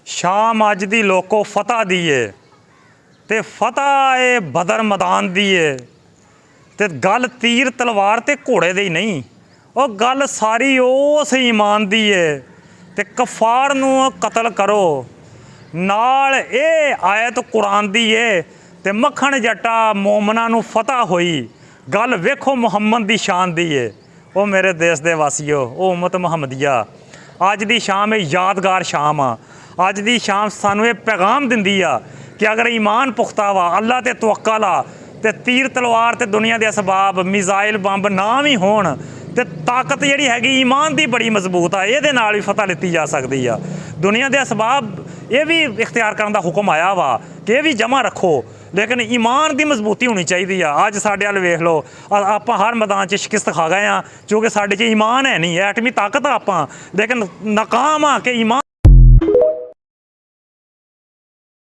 शाम अज दी लोको फतह दी है ते फतह ए बदर मैदान दी है ते गल तीर तलवार ते घोड़े दी नहीं, वो गल सारी उस ईमान दी है ते कफार नूं कतल करो नाल ए आयत कुरान दी है ते मक्खण जट्टा मोमना नूं फतह होई। गल वेखो मुहम्मद दी शान दी है। वो मेरे देश दे वासियो, वो उम्मत मुहम्मदिया, अज दी शाम ये यादगार शाम आ। अज दी शाम सानू ये पैगाम दिंदी आ कि अगर ईमान पुख्ता वा, अल्लाह ते तवक्कल आ ते तीर तलवार ते दुनिया दे असबाब मिज़ाइल बंब ना भी होण ते ताकत जिहड़ी हैगी ईमान दी बड़ी मजबूत आ, इहदे नाल भी फतह लित्ती जा सकदी आ। दुनिया दे असबाब ये भी इख्तियार करन दा हुक्म आया वा कि ये भी जमा रखो, लेकिन ईमान की मजबूती होनी चाहिए। अज साडे अल वेख लो, आप हर मैदान च शिकस्त खा गए हाँ क्योंकि साडे च ईमान है नहीं, एटमी ताकत आपां लेकिन नाकाम आ कि ईमान